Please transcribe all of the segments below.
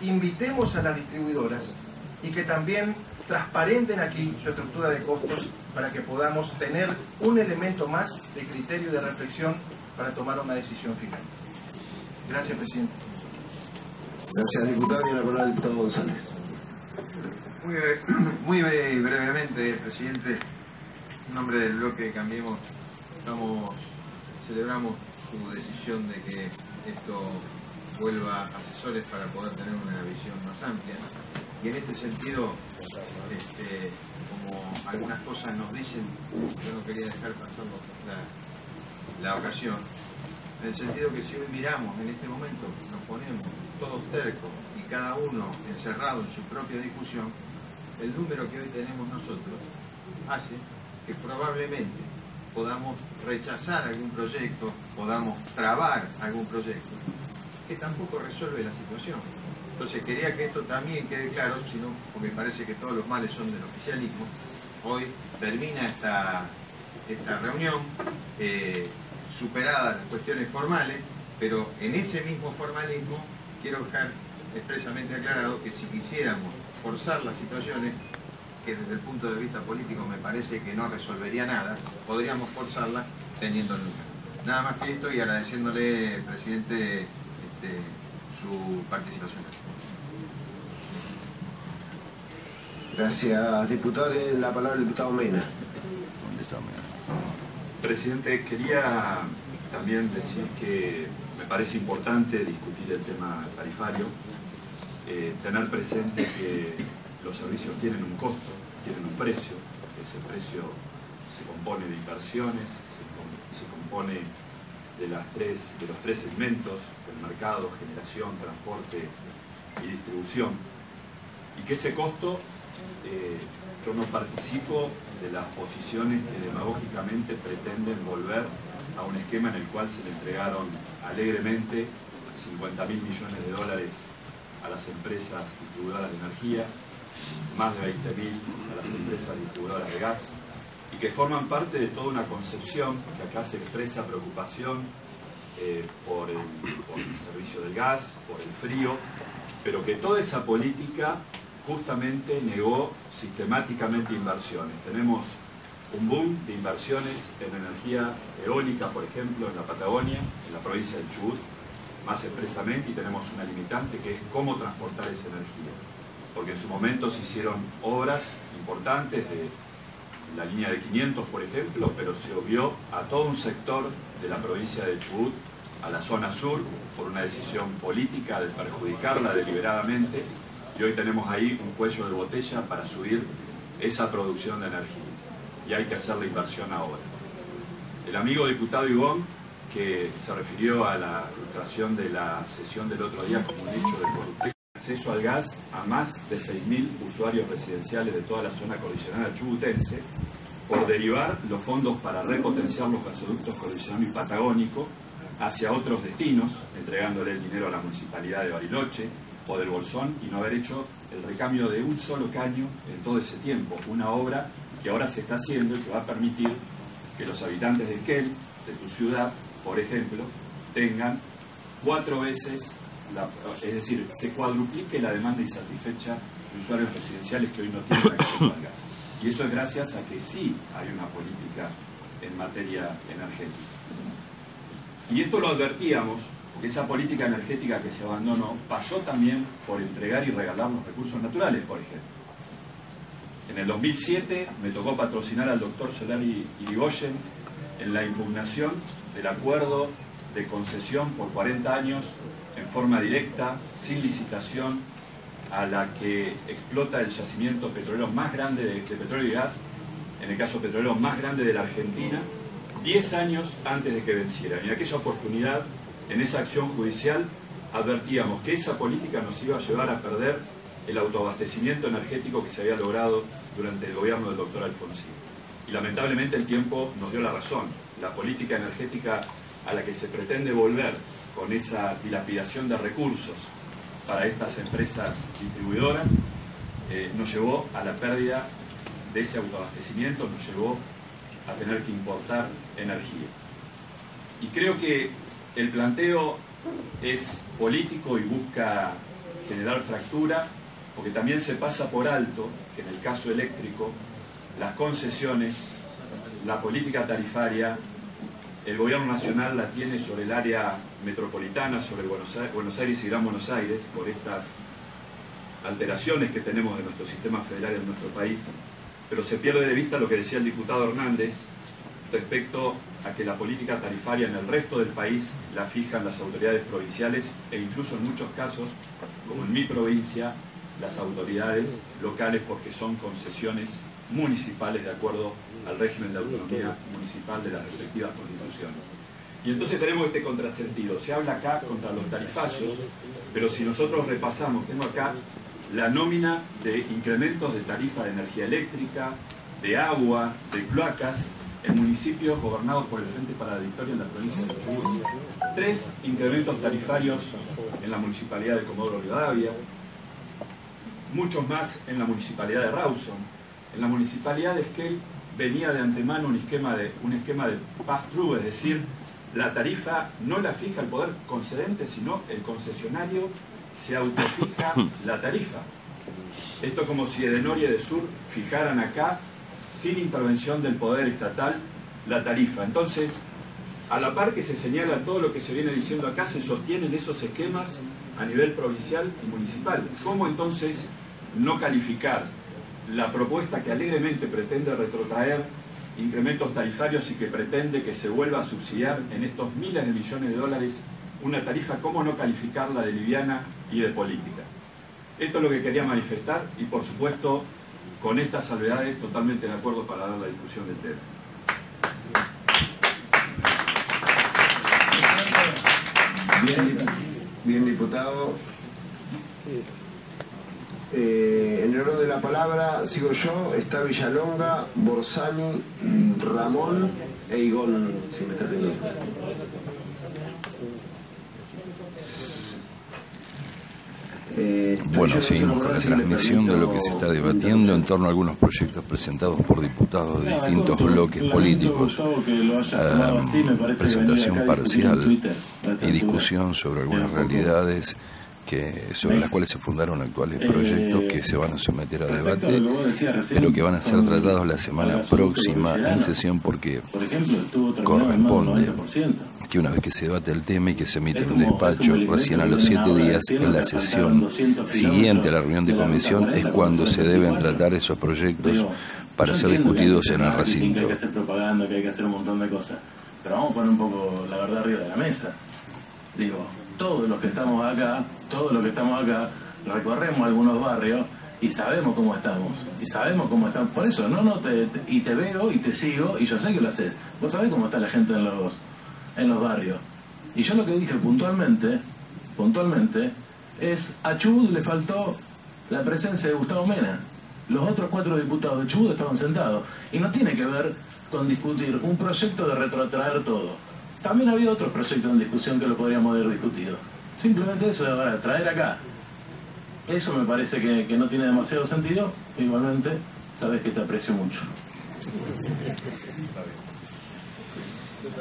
invitemos a las distribuidoras y que también transparenten aquí su estructura de costos para que podamos tener un elemento más de criterio y de reflexión para tomar una decisión final. Gracias, presidente. Gracias, diputado. Y la palabra al diputado González. Muy brevemente, presidente, en nombre del bloque de Cambiemos, celebramos su decisión de que esto vuelva a asesores para poder tener una visión más amplia. Y en este sentido, como algunas cosas nos dicen, yo no quería dejar pasar la ocasión, en el sentido que si hoy miramos en este momento, nos ponemos todos tercos y cada uno encerrado en su propia discusión, el número que hoy tenemos nosotros hace que probablemente podamos rechazar algún proyecto, podamos trabar algún proyecto, que tampoco resuelve la situación. Entonces quería que esto también quede claro, sino porque me parece que todos los males son del oficialismo. Hoy termina esta reunión, superadas las cuestiones formales, pero en ese mismo formalismo quiero dejar expresamente aclarado que si quisiéramos forzar las situaciones, que desde el punto de vista político me parece que no resolvería nada, podríamos forzarlas teniendo en cuenta. Nada más que esto y agradeciéndole, presidente, su participación. Gracias, diputado. La palabra al diputado Mena. Presidente, quería también decir que me parece importante discutir el tema tarifario, tener presente que los servicios tienen un costo, tienen un precio. Ese precio se compone de inversiones, se compone de los tres segmentos del mercado: generación, transporte y distribución, y que ese costo, yo no participo de las posiciones que demagógicamente pretenden volver a un esquema en el cual se le entregaron alegremente 50.000 millones de dólares a las empresas distribuidoras de energía, más de 20.000 a las empresas distribuidoras de gas, y que forman parte de toda una concepción que acá se expresa preocupación por el servicio del gas, por el frío, pero que toda esa política justamente negó sistemáticamente inversiones. Tenemos un boom de inversiones en energía eólica, por ejemplo, en la Patagonia, en la provincia del Chubut, más expresamente, y tenemos una limitante que es cómo transportar esa energía. Porque en su momento se hicieron obras importantes de la línea de 500, por ejemplo, pero se obvió a todo un sector de la provincia de Chubut, a la zona sur, por una decisión política de perjudicarla deliberadamente, y hoy tenemos ahí un cuello de botella para subir esa producción de energía. Y hay que hacer la inversión ahora. El amigo diputado Ivón, que se refirió a la frustración de la sesión del otro día como un hecho de corrupción, acceso al gas a más de 6.000 usuarios residenciales de toda la zona cordillerana chubutense, por derivar los fondos para repotenciar los gasoductos cordillerano y patagónico hacia otros destinos, entregándole el dinero a la municipalidad de Bariloche o del Bolsón, y no haber hecho el recambio de un solo caño en todo ese tiempo. Una obra que ahora se está haciendo y que va a permitir que los habitantes de Esquel, de tu ciudad, por ejemplo, tengan 4 veces, es decir, se cuadruplique la demanda insatisfecha de usuarios residenciales que hoy no tienen acceso al gas. Y eso es gracias a que sí hay una política en materia energética. Y esto lo advertíamos, porque esa política energética que se abandonó pasó también por entregar y regalar los recursos naturales, por ejemplo. En el 2007 me tocó patrocinar al doctor Solari Irigoyen en la impugnación del acuerdo de concesión por 40 años en forma directa, sin licitación, a la que explota el yacimiento petrolero más grande de petróleo y gas, en el caso petrolero más grande de la Argentina, 10 años antes de que venciera. Y en aquella oportunidad, en esa acción judicial, advertíamos que esa política nos iba a llevar a perder el autoabastecimiento energético que se había logrado durante el gobierno del doctor Alfonsín. Y lamentablemente el tiempo nos dio la razón. La política energética a la que se pretende volver con esa dilapidación de recursos para estas empresas distribuidoras nos llevó a la pérdida de ese autoabastecimiento, nos llevó a tener que importar energía. Y creo que el planteo es político y busca generar fractura, porque también se pasa por alto que en el caso eléctrico las concesiones, la política tarifaria, el gobierno nacional la tiene sobre el área metropolitana, sobre Buenos Aires y Gran Buenos Aires, por estas alteraciones que tenemos de nuestro sistema federal en nuestro país, pero se pierde de vista lo que decía el diputado Hernández respecto a que la política tarifaria en el resto del país la fijan las autoridades provinciales e incluso en muchos casos, como en mi provincia, las autoridades locales, porque son concesiones municipales de acuerdo al régimen de autonomía municipal de las respectivas constituciones. Y entonces tenemos este contrasentido. Se habla acá contra los tarifazos, pero si nosotros repasamos, tengo acá la nómina de incrementos de tarifa de energía eléctrica, de agua, de cloacas, en municipios gobernados por el Frente para la Victoria en la provincia de Chubut. 3 incrementos tarifarios en la municipalidad de Comodoro Rivadavia, muchos más en la municipalidad de Rawson. En la municipalidad de Esquel venía de antemano un esquema de pass-through, es decir, la tarifa no la fija el poder concedente, sino el concesionario se autofija la tarifa. Esto es como si Edenor y Edesur fijaran acá, sin intervención del poder estatal, la tarifa. Entonces, a la par que se señala todo lo que se viene diciendo acá, se sostienen esos esquemas a nivel provincial y municipal. ¿Cómo entonces no calificar la propuesta que alegremente pretende retrotraer incrementos tarifarios y que pretende que se vuelva a subsidiar en estos miles de millones de dólares una tarifa? ¿Cómo no calificarla de liviana y de política? Esto es lo que quería manifestar y, por supuesto, con estas salvedades, totalmente de acuerdo para dar la discusión del tema. Bien, diputado. En el orden de la palabra sigo yo, está Villalonga, Borsani, Ramón e Igón, si me está teniendo. Bueno, seguimos con la transmisión de lo que se está debatiendo en torno a algunos proyectos presentados por diputados de distintos bloques políticos, presentación parcial y discusión sobre algunas realidades sobre las cuales se fundaron actuales proyectos que se van a someter a debate, pero que van a ser tratados la semana próxima en sesión, porque corresponde que una vez que se debate el tema y que se emite un despacho, recién a los 7 días, en la sesión siguiente a la reunión de comisión, es cuando se deben tratar esos proyectos para ser discutidos en el recinto. Hay que hacer propaganda, que hay que hacer un montón de cosas, pero vamos a poner un poco la verdad arriba de la mesa. Digo, todos los que estamos acá, recorremos algunos barrios y sabemos cómo estamos. Por eso, y te veo y te sigo y yo sé que lo haces. Vos sabés cómo está la gente en los barrios. Y yo lo que dije puntualmente, es a Chubut le faltó la presencia de Gustavo Mena. Los otros 4 diputados de Chubut estaban sentados. Y no tiene que ver con discutir un proyecto de retrotraer todo. También había otros proyectos en discusión que lo podríamos haber discutido. Simplemente eso de ahora, traer acá. Eso me parece que no tiene demasiado sentido. Igualmente, sabes que te aprecio mucho.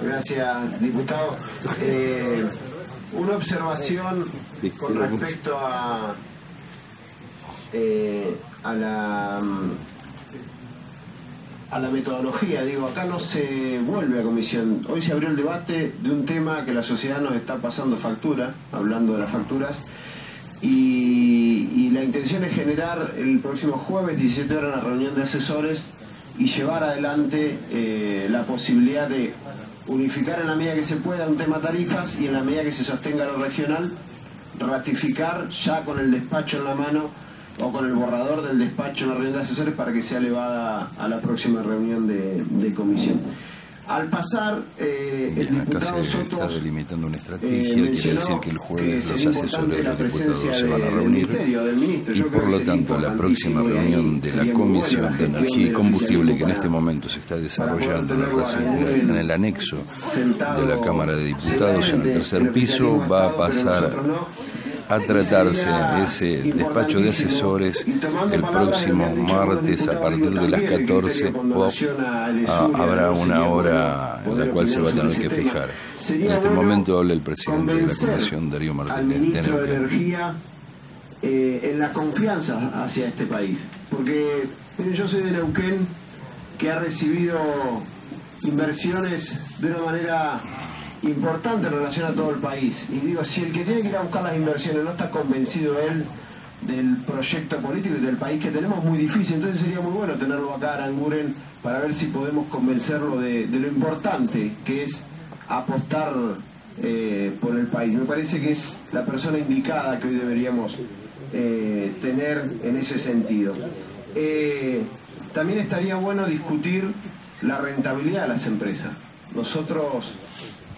Gracias, diputado. Una observación con respecto a la metodología. Digo, acá no se vuelve a comisión. Hoy se abrió el debate de un tema que la sociedad nos está pasando factura, hablando de las facturas, y la intención es generar el próximo jueves 17 horas una reunión de asesores y llevar adelante la posibilidad de unificar en la medida que se pueda un tema tarifas y en la medida que se sostenga lo regional, ratificar ya con el despacho en la mano o con el borrador del despacho en la reunión de asesores para que sea elevada a la próxima reunión de comisión. Al pasar, el diputado acá se está delimitando una estrategia, quiere decir que el jueves los asesores de los diputados se van a reunir y por lo tanto la próxima reunión de la Comisión de Energía y Combustible, que en este momento se está desarrollando en el anexo de la Cámara de Diputados en el tercer piso, va a pasar a tratarse ese despacho de asesores el próximo martes a partir de las 14, o habrá una hora en la cual se va a tener que fijar. En este momento habla el presidente de la Comisión, Darío Martínez de Neuquén. en la confianza hacia este país. Porque miren, yo soy de Neuquén, que ha recibido inversiones de una manera importante en relación a todo el país. Y digo, si el que tiene que ir a buscar las inversiones no está convencido él del proyecto político y del país que tenemos, muy difícil. Entonces sería muy bueno tenerlo acá, Aranguren, para ver si podemos convencerlo de lo importante que es apostar por el país. Me parece que es la persona indicada que hoy deberíamos tener en ese sentido. También estaría bueno discutir la rentabilidad de las empresas. Nosotros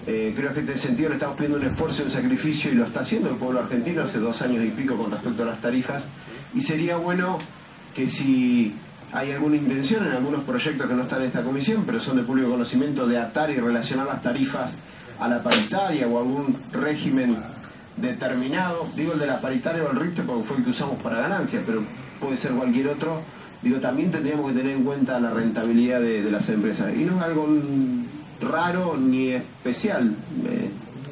creo que en este sentido le estamos pidiendo un esfuerzo y un sacrificio, y lo está haciendo el pueblo argentino hace 2 años y pico con respecto a las tarifas, y sería bueno que si hay alguna intención en algunos proyectos que no están en esta comisión, pero son de público conocimiento, de atar y relacionar las tarifas a la paritaria o algún régimen determinado, digo el de la paritaria o el RIPTE porque fue el que usamos para ganancias, pero puede ser cualquier otro, digo, también tendríamos que tener en cuenta la rentabilidad de las empresas, y no es algo raro ni especial.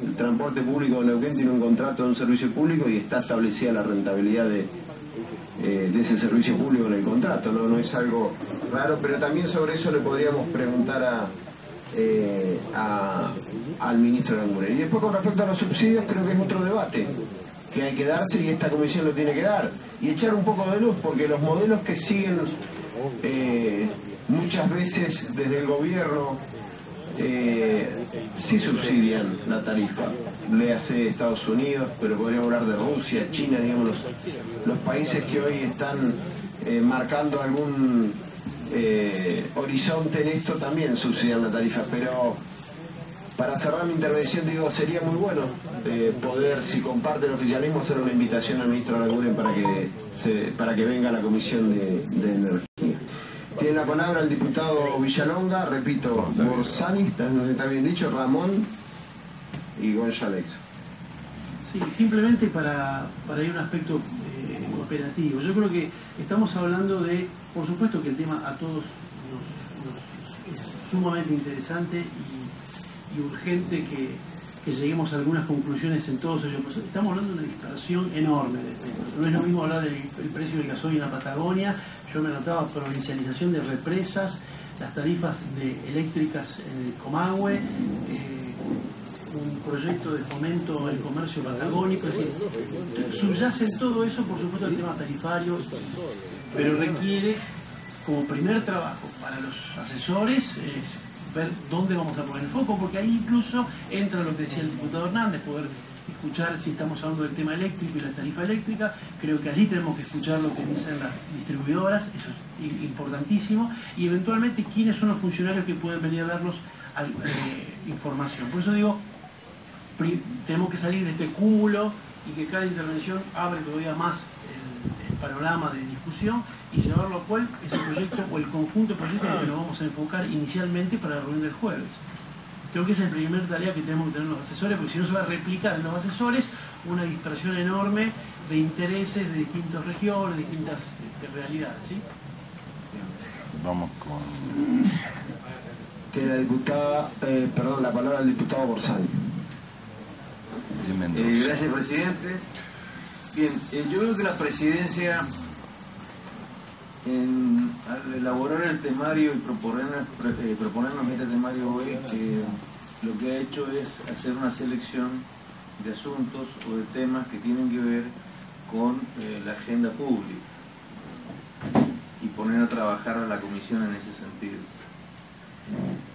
El transporte público de Neuquén tiene un contrato de un servicio público y está establecida la rentabilidad de ese servicio público en el contrato, no es algo raro, pero también sobre eso le podríamos preguntar al ministro Aranguren. Y después, con respecto a los subsidios, creo que es otro debate que hay que darse, y esta comisión lo tiene que dar, y echar un poco de luz, porque los modelos que siguen muchas veces desde el gobierno sí subsidian la tarifa. Léase Estados Unidos, pero podríamos hablar de Rusia, China, digamos, los países que hoy están marcando algún horizonte en esto también subsidian la tarifa. Pero para cerrar mi intervención, digo, sería muy bueno poder, si comparte el oficialismo, hacer una invitación al ministro Aranguren para que venga a la Comisión de Energía. Tiene la palabra el diputado Villalonga, repito, Borsani, está bien dicho, Ramón y González. Sí, simplemente para ir a un aspecto operativo. Yo creo que estamos hablando de, por supuesto que el tema a todos es sumamente interesante y urgente que lleguemos a algunas conclusiones en todos ellos. Pues estamos hablando de una dispersión enorme de temas. No es lo mismo hablar del precio del gasoil en la Patagonia. Yo me anotaba provincialización de represas, las tarifas eléctricas en el Comahue, un proyecto de fomento del comercio patagónico. Es decir, subyace en todo eso, por supuesto, el tema tarifario, pero requiere, como primer trabajo para los asesores, ver dónde vamos a poner el foco, porque ahí incluso entra lo que decía el diputado Hernández, poder escuchar si estamos hablando del tema eléctrico y la tarifa eléctrica. Creo que allí tenemos que escuchar lo que dicen las distribuidoras, eso es importantísimo, y eventualmente quiénes son los funcionarios que pueden venir a darnos información. Por eso digo, tenemos que salir de este cúmulo y que cada intervención abre todavía más el panorama de discusión, y llevarlo a cuál es el proyecto o el conjunto de proyectos en el que nos vamos a enfocar inicialmente para la reunión del jueves. Creo que esa es la primera tarea que tenemos que tener los asesores, porque si no se va a replicar en los asesores una dispersión enorme de intereses de distintas regiones, de distintas realidades, ¿sí? Vamos con... Tiene la diputada, la palabra del diputado Borsani. Gracias, presidente. Bien, yo creo que la presidencia, al elaborar el temario y proponernos este temario hoy, lo que ha hecho es hacer una selección de asuntos o de temas que tienen que ver con la agenda pública y poner a trabajar a la comisión en ese sentido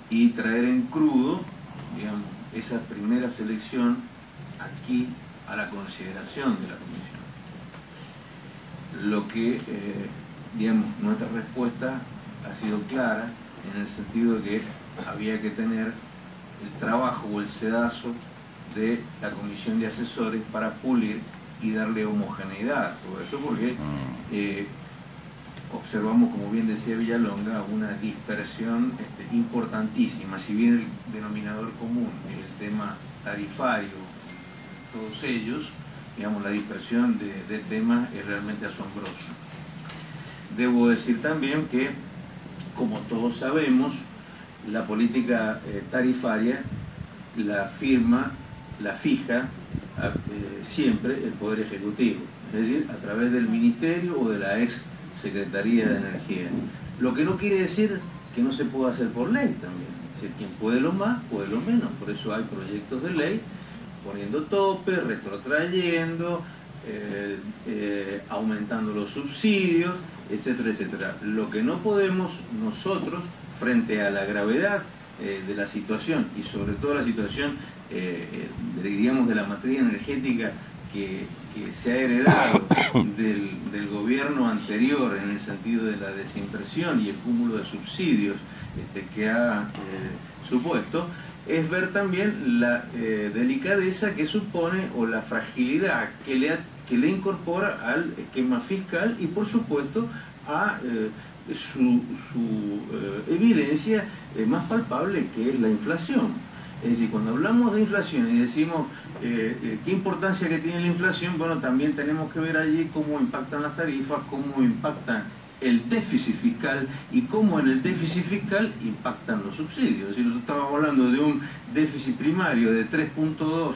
y traer en crudo, digamos, esa primera selección aquí a la consideración de la comisión. Lo que digamos, nuestra respuesta ha sido clara en el sentido de que había que tener el trabajo o el sedazo de la comisión de asesores para pulir y darle homogeneidad a todo eso, porque observamos, como bien decía Villalonga, una dispersión importantísima. Si bien el denominador común es el tema tarifario, todos ellos, digamos, la dispersión de temas es realmente asombrosa. Debo decir también que, como todos sabemos, la política tarifaria la fija siempre el Poder Ejecutivo, es decir, a través del Ministerio o de la ex Secretaría de Energía. Lo que no quiere decir que no se pueda hacer por ley también. Es decir, quien puede lo más, puede lo menos. Por eso hay proyectos de ley poniendo tope, retrotrayendo, aumentando los subsidios, etcétera, etcétera. Lo que no podemos nosotros, frente a la gravedad de la situación y sobre todo la situación, diríamos, de la materia energética que se ha heredado del gobierno anterior en el sentido de la desinversión y el cúmulo de subsidios que ha supuesto, es ver también la delicadeza que supone o la fragilidad que le incorpora al esquema fiscal y por supuesto a su evidencia más palpable, que es la inflación. Es decir, cuando hablamos de inflación y decimos qué importancia que tiene la inflación, bueno, también tenemos que ver allí cómo impactan las tarifas, cómo impacta el déficit fiscal y cómo en el déficit fiscal impactan los subsidios. Si nosotros estamos hablando de un déficit primario de 3.2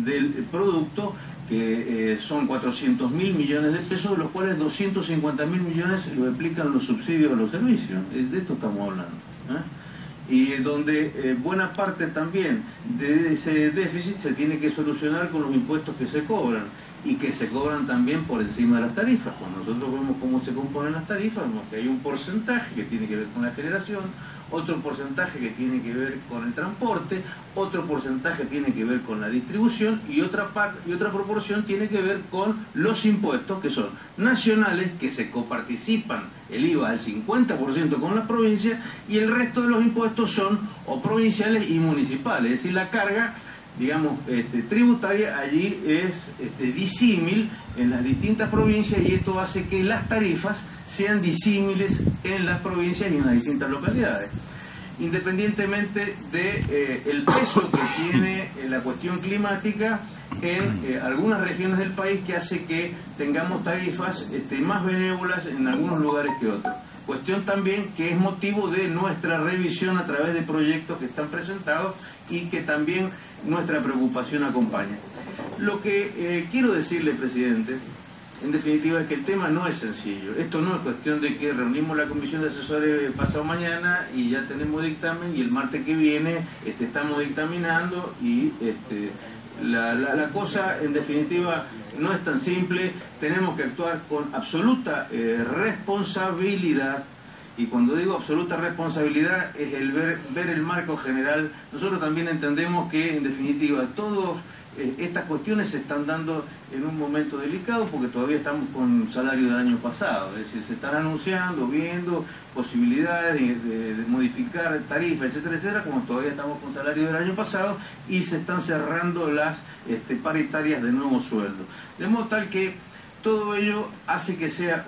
del producto, que son 400.000 millones de pesos, de los cuales 250.000 millones lo explican los subsidios a los servicios. De esto estamos hablando, y donde buena parte también de ese déficit se tiene que solucionar con los impuestos que se cobran y que se cobran también por encima de las tarifas. Cuando nosotros vemos cómo se componen las tarifas, vemos que hay un porcentaje que tiene que ver con la generación, otro porcentaje que tiene que ver con el transporte, otro porcentaje tiene que ver con la distribución y otra proporción tiene que ver con los impuestos, que son nacionales, que se coparticipan el IVA al 50% con las provincias, y el resto de los impuestos son o provinciales y municipales. Es decir, la carga, digamos, tributaria allí es disímil en las distintas provincias, y esto hace que las tarifas sean disímiles en las provincias y en las distintas localidades, independientemente de el peso que tiene la cuestión climática en algunas regiones del país, que hace que tengamos tarifas más benévolas en algunos lugares que otros. Cuestión también que es motivo de nuestra revisión a través de proyectos que están presentados y que también nuestra preocupación acompaña. Lo que quiero decirle, presidente, en definitiva, es que el tema no es sencillo. Esto no es cuestión de que reunimos la comisión de asesores pasado mañana y ya tenemos dictamen, y el martes que viene estamos dictaminando, y la cosa en definitiva no es tan simple. Tenemos que actuar con absoluta responsabilidad, y cuando digo absoluta responsabilidad es el ver el marco general. Nosotros también entendemos que en definitiva todas estas cuestiones se están dando en un momento delicado, porque todavía estamos con salario del año pasado, es decir, se están anunciando, viendo posibilidades de modificar tarifas, etcétera, etcétera, como todavía estamos con salario del año pasado, y se están cerrando las paritarias de nuevo sueldo. De modo tal que todo ello hace que sea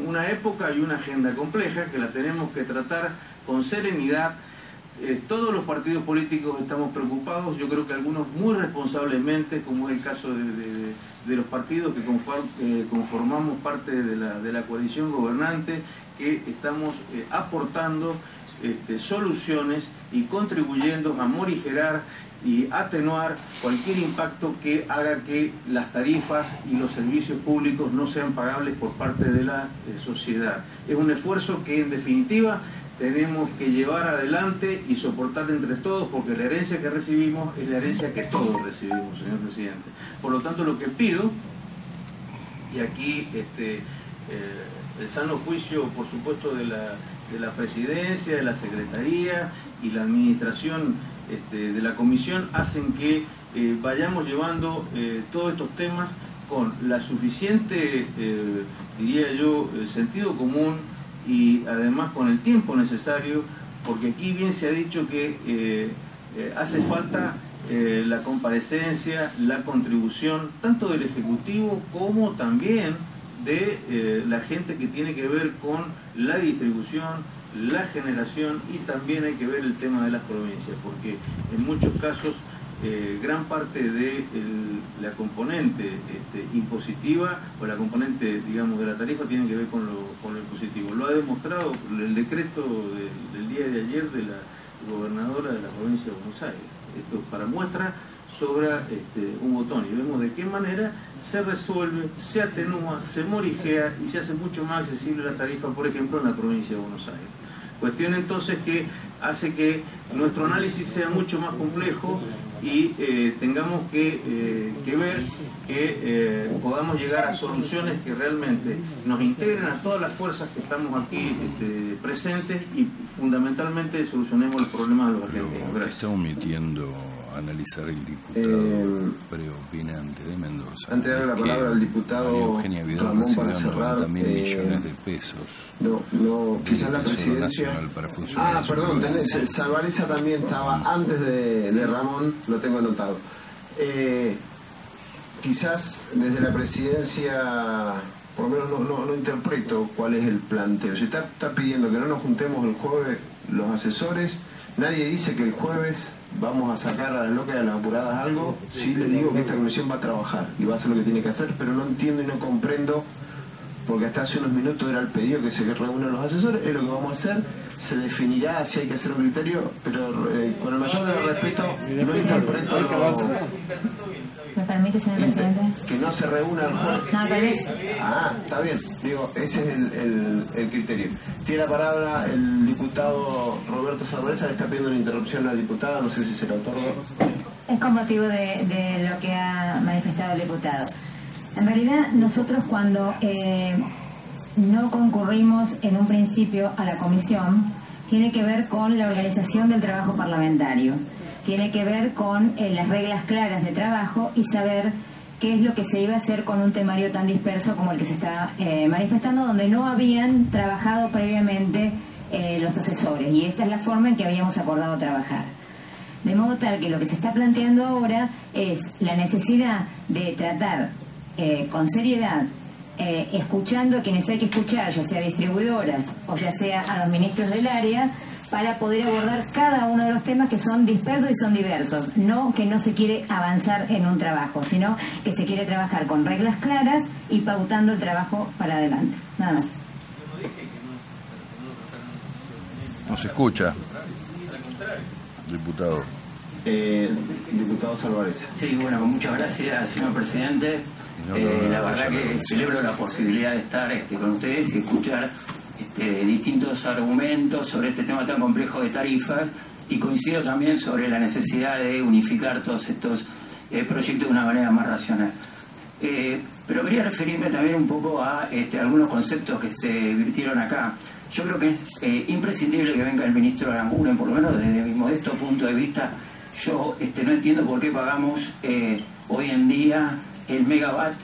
una época y una agenda compleja que la tenemos que tratar con serenidad. Todos los partidos políticos estamos preocupados, yo creo que algunos muy responsablemente, como es el caso de los partidos que conformamos parte de la coalición gobernante, que estamos aportando soluciones y contribuyendo a morigerar y atenuar cualquier impacto que haga que las tarifas y los servicios públicos no sean pagables por parte de la sociedad. Es un esfuerzo que en definitiva tenemos que llevar adelante y soportar entre todos, porque la herencia que recibimos es la herencia que todos recibimos, señor presidente. Por lo tanto, lo que pido, y aquí el sano juicio, por supuesto, de la presidencia, de la secretaría y la administración de la comisión, hacen que vayamos llevando todos estos temas con la suficiente, diría yo, sentido común, y además con el tiempo necesario, porque aquí bien se ha dicho que hace falta la comparecencia, la contribución, tanto del Ejecutivo como también de la gente que tiene que ver con la distribución, la generación, y también hay que ver el tema de las provincias, porque en muchos casos gran parte de la componente impositiva o la componente, digamos, de la tarifa tiene que ver con lo impositivo. Lo ha demostrado el decreto del día de ayer de la gobernadora de la provincia de Buenos Aires. Esto para muestra sobra un botón y vemos de qué manera se resuelve, se atenúa, se morigea y se hace mucho más accesible la tarifa, por ejemplo, en la provincia de Buenos Aires. Cuestión entonces que hace que nuestro análisis sea mucho más complejo y tengamos que ver que podamos llegar a soluciones que realmente nos integren a todas las fuerzas que estamos aquí presentes y fundamentalmente solucionemos los problemas de los argentinos. Gracias. Está omitiendo analizar el diputado preopinante de Mendoza. Antes de dar la palabra al diputado María Eugenia Vidal Ramón recibió para cerrar, 90.000 millones de pesos. Quizás la presidencia. Perdón, Salvareza también estaba antes de Ramón, lo tengo anotado. Quizás desde la presidencia, por lo menos no interpreto cuál es el planteo. Se está pidiendo que no nos juntemos el jueves los asesores. Nadie dice que el jueves vamos a sacar a las locas y a las apuradas algo. Sí le digo que esta comisión va a trabajar y va a hacer lo que tiene que hacer, pero no entiendo y no comprendo, porque hasta hace unos minutos era el pedido que se reúnan los asesores. Es lo que vamos a hacer, se definirá si hay que hacer un criterio, pero con el mayor de los respetos no interpreto ¿Me permite, señor presidente? Que no se reúna el jueves. Está bien. Digo, ese es el criterio. Tiene la palabra el diputado Roberto Salvareza, le está pidiendo una interrupción a la diputada, no sé si se la otorga. Es con motivo de lo que ha manifestado el diputado. En realidad, nosotros cuando no concurrimos en un principio a la comisión, tiene que ver con la organización del trabajo parlamentario. Tiene que ver con las reglas claras de trabajo y saber qué es lo que se iba a hacer con un temario tan disperso como el que se está manifestando, donde no habían trabajado previamente los asesores. Y esta es la forma en que habíamos acordado trabajar. De modo tal que lo que se está planteando ahora es la necesidad de tratar con seriedad, escuchando a quienes hay que escuchar, ya sea distribuidoras o ya sea a los ministros del área, para poder abordar cada uno de los temas que son dispersos y son diversos. No que no se quiere avanzar en un trabajo, sino que se quiere trabajar con reglas claras y pautando el trabajo para adelante. Nada más. No se escucha, diputado. Diputado Salvarez. Sí, bueno, muchas gracias, señor presidente. La verdad que celebro la posibilidad de estar con ustedes y escuchar distintos argumentos sobre este tema tan complejo de tarifas, y coincido también sobre la necesidad de unificar todos estos proyectos de una manera más racional. Pero quería referirme también un poco a algunos conceptos que se virtieron acá. Yo creo que es imprescindible que venga el ministro Aranguren, por lo menos desde mi modesto punto de vista. Yo no entiendo por qué pagamos hoy en día el megawatt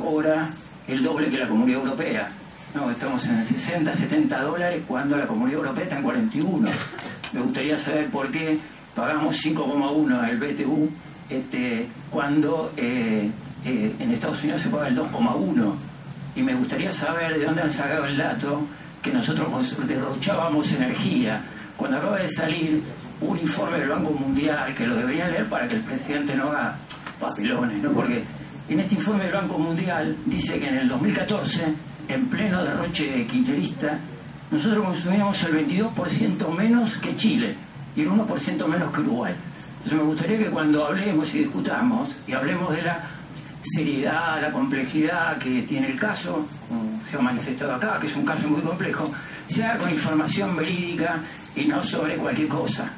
hora el doble que la Comunidad Europea. No, estamos en 60, 70 dólares cuando la Comunidad Europea está en 41. Me gustaría saber por qué pagamos 5,1 el BTU cuando en Estados Unidos se paga el 2,1. Y me gustaría saber de dónde han sacado el dato que nosotros derrochábamos energía, cuando acaba de salir un informe del Banco Mundial, que lo deberían leer para que el presidente no haga papelones, ¿no? Porque en este informe del Banco Mundial dice que en el 2014, en pleno derroche kirchnerista, nosotros consumíamos el 22% menos que Chile y el 1% menos que Uruguay. Entonces me gustaría que cuando hablemos y discutamos y hablemos de la seriedad, la complejidad que tiene el caso, como se ha manifestado acá, que es un caso muy complejo, se haga con información verídica y no sobre cualquier cosa.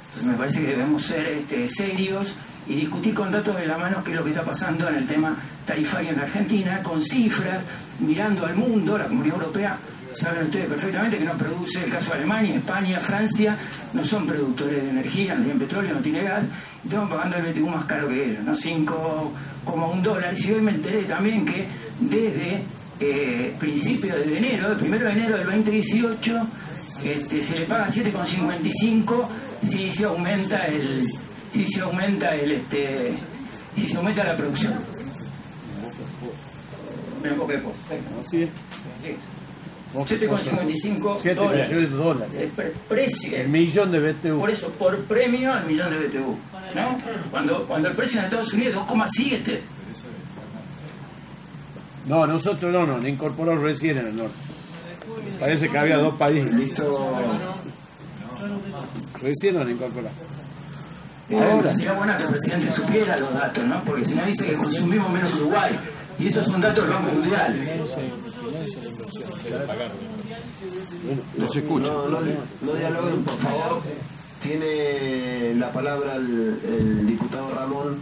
Entonces me parece que debemos ser serios y discutir con datos de la mano qué es lo que está pasando en el tema tarifario en la Argentina, con cifras, mirando al mundo. La Comunidad Europea, saben ustedes perfectamente que no produce, el caso de Alemania, España, Francia, no son productores de energía, no tienen petróleo, no tienen gas, y estamos pagando el BTU más caro que ellos, ¿no? $5,1. Y hoy me enteré también que desde principios de enero, el 1 de enero del 2018, se le paga 7,55 si se aumenta la producción. Me enfoqué por. Sí. 7,55 dólares. El precio. El millón de BTU. Por eso, por premio al millón de BTU. ¿No? Cuando el precio en Estados Unidos es 2,7. No, nosotros no, le incorporó recién en el norte. Parece que había dos países. Listo. Recién no le incorporó. Sería bueno que el presidente supiera los datos, ¿no? Porque si no dice que consumimos menos que Uruguay. Y esos son datos del Banco Mundial. No se escucha. No dialoguen, por favor. Tiene la palabra el diputado Ramón.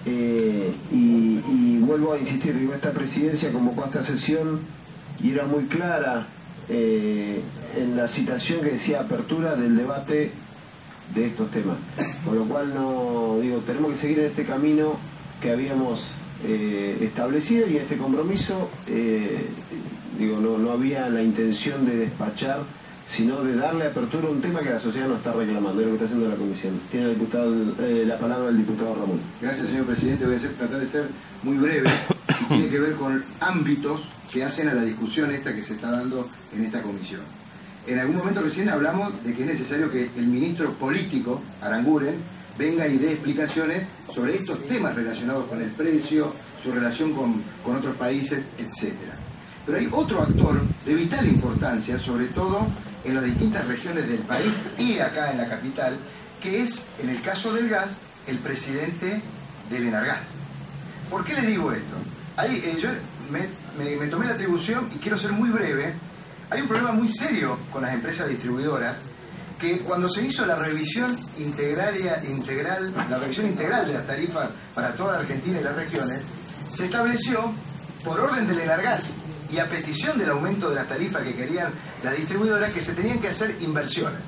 Y vuelvo a insistir, digo, esta presidencia convocó a esta sesión y era muy clara en la citación que decía apertura del debate de estos temas. Con lo cual tenemos que seguir en este camino que habíamos establecido, y este compromiso no había la intención de despachar, sino de darle apertura a un tema que la sociedad no está reclamando, es lo que está haciendo la comisión. Tiene la palabra el diputado Ramón. Gracias, señor presidente. Voy a tratar de ser muy breve, y tiene que ver con ámbitos que hacen a la discusión esta que se está dando en esta comisión. En algún momento recién hablamos de que es necesario que el ministro político, Aranguren, venga y dé explicaciones sobre estos temas relacionados con el precio, su relación con otros países, etcétera. Pero hay otro actor de vital importancia, sobre todo en las distintas regiones del país y acá en la capital, que es, en el caso del gas, el presidente del Enargas. ¿Por qué le digo esto? Yo me tomé la atribución, y quiero ser muy breve. Hay un problema muy serio con las empresas distribuidoras, que cuando se hizo la revisión integral de las tarifas para toda la Argentina y las regiones, se estableció, por orden del Enargas y a petición del aumento de las tarifas que querían las distribuidoras, que se tenían que hacer inversiones.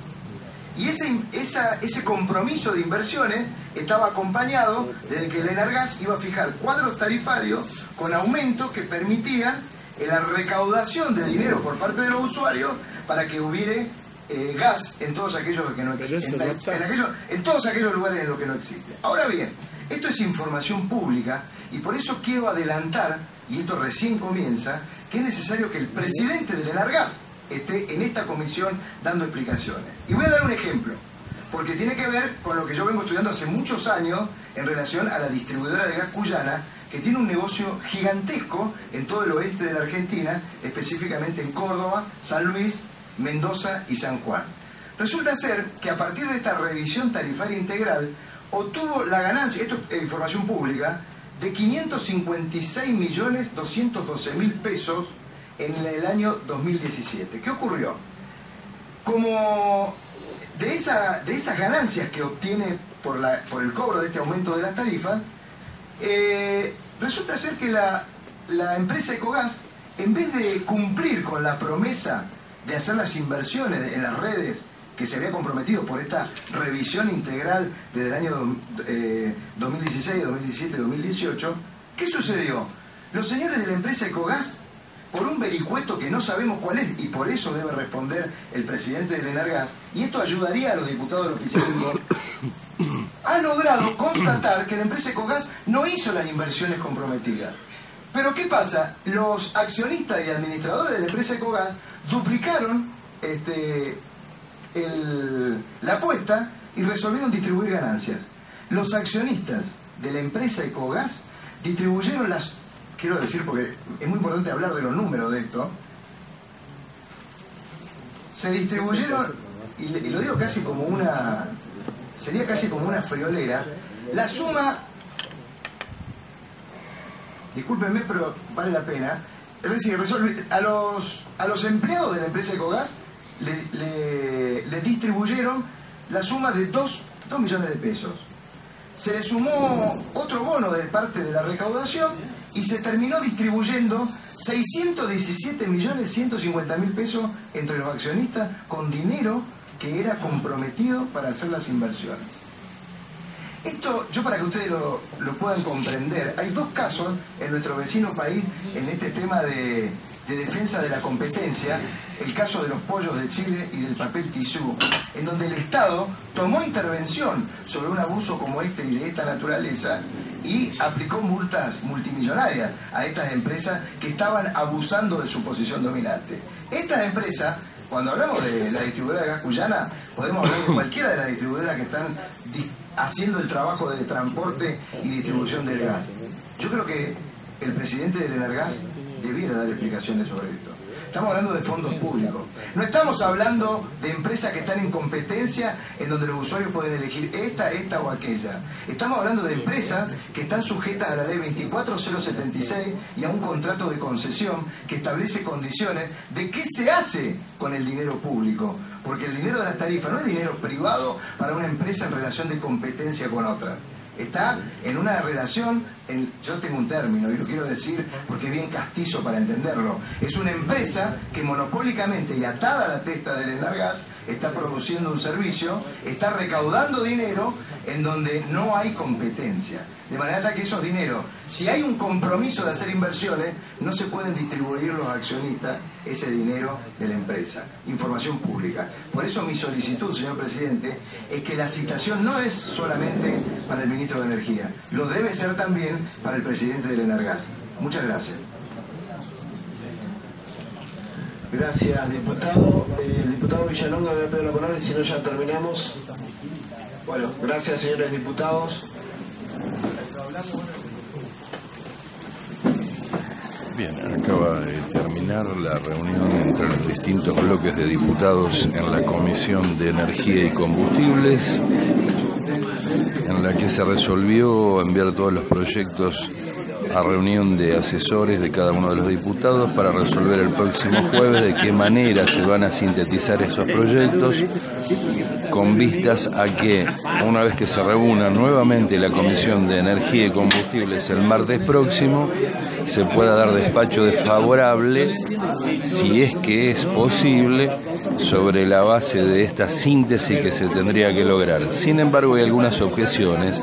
Y ese compromiso de inversiones estaba acompañado de que el Enargas iba a fijar cuadros tarifarios con aumentos que permitían la recaudación de dinero por parte de los usuarios para que hubiere gas en todos aquellos que no existen, en todos aquellos lugares en los que no existe. Ahora bien, esto es información pública, y por eso quiero adelantar, y esto recién comienza, que es necesario que el presidente del Enargas esté en esta comisión dando explicaciones. Y voy a dar un ejemplo, porque tiene que ver con lo que yo vengo estudiando hace muchos años en relación a la distribuidora de gas cuyana, que tiene un negocio gigantesco en todo el oeste de la Argentina, específicamente en Córdoba, San Luis, Mendoza y San Juan. Resulta ser que a partir de esta revisión tarifaria integral obtuvo la ganancia, esto es información pública, de 556.212.000 pesos en el año 2017. ¿Qué ocurrió? Como de esas ganancias que obtiene por el cobro de este aumento de las tarifas, resulta ser que la empresa Ecogas, en vez de cumplir con la promesa de hacer las inversiones en las redes que se había comprometido por esta revisión integral desde el año 2016, 2017, 2018, ¿qué sucedió? Los señores de la empresa Ecogas, por un vericueto que no sabemos cuál es, y por eso debe responder el presidente del Enargas, y esto ayudaría a los diputados del oficialismo, ha logrado constatar que la empresa Ecogas no hizo las inversiones comprometidas. Pero ¿qué pasa? Los accionistas y administradores de la empresa Ecogas duplicaron la apuesta y resolvieron distribuir ganancias. Los accionistas de la empresa Ecogas distribuyeron quiero decir, porque es muy importante hablar de los números de esto, se distribuyeron, y lo digo casi como sería casi como una friolera, la suma, discúlpenme pero vale la pena, es decir, a los empleados de la empresa Ecogas le distribuyeron la suma de 2 millones de pesos. Se le sumó otro bono de parte de la recaudación y se terminó distribuyendo 617.150.000 pesos entre los accionistas, con dinero que era comprometido para hacer las inversiones. Esto, yo para que ustedes lo puedan comprender, hay 2 casos en nuestro vecino país en este tema de defensa de la competencia, el caso de los pollos de Chile y del papel tisú, en donde el Estado tomó intervención sobre un abuso como este y de esta naturaleza y aplicó multas multimillonarias a estas empresas que estaban abusando de su posición dominante. Estas empresas, cuando hablamos de la distribuidora de gas cuyana, podemos hablar de cualquiera de las distribuidoras que están haciendo el trabajo de transporte y distribución del gas. Yo creo que el presidente del Enargas debiera dar explicaciones sobre esto. estamos hablando de fondos públicos. No estamos hablando de empresas que están en competencia en donde los usuarios pueden elegir esta o aquella. Estamos hablando de empresas que están sujetas a la ley 24076 y a un contrato de concesión que establece condiciones de qué se hace con el dinero público. Porque el dinero de las tarifas no es dinero privado para una empresa en relación de competencia con otra. Está en una relación, yo tengo un término y lo quiero decir porque es bien castizo para entenderlo. Es una empresa que monopólicamente y atada a la testa del Enargas está produciendo un servicio, está recaudando dinero en donde no hay competencia. De manera que esos dineros, si hay un compromiso de hacer inversiones, no se pueden distribuir los accionistas ese dinero de la empresa. Información pública. Por eso mi solicitud, señor presidente, es que la citación no es solamente para el ministro de Energía, lo debe ser también para el presidente del Enargas. Muchas gracias. Gracias, diputado. El diputado Villalonga me va a pedir la palabra y si no ya terminamos. Bueno, gracias, señores diputados. Bien, acaba de terminar la reunión entre los distintos bloques de diputados en la Comisión de Energía y Combustibles, en la que se resolvió enviar todos los proyectos a reunión de asesores de cada uno de los diputados para resolver el próximo jueves de qué manera se van a sintetizar esos proyectos, con vistas a que una vez que se reúna nuevamente la Comisión de Energía y Combustibles el martes próximo, se pueda dar despacho desfavorable, si es que es posible, sobre la base de esta síntesis que se tendría que lograr. Sin embargo, hay algunas objeciones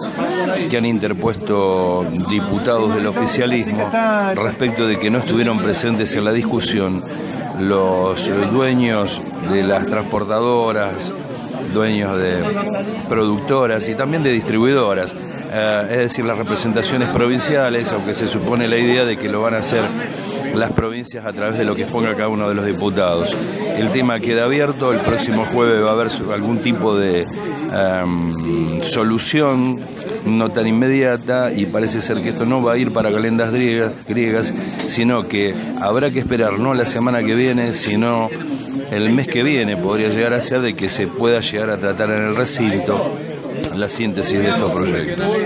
que han interpuesto diputados del oficialismo respecto de que no estuvieron presentes en la discusión los dueños de las transportadoras, dueños de productoras y también de distribuidoras, es decir, las representaciones provinciales, aunque se supone la idea de que lo van a hacer las provincias a través de lo que exponga cada uno de los diputados. El tema queda abierto, el próximo jueves va a haber algún tipo de solución no tan inmediata y parece ser que esto no va a ir para calendas griegas, sino que habrá que esperar no la semana que viene, sino el mes que viene podría llegar a ser de que se pueda llegar a tratar en el recinto la síntesis de estos proyectos.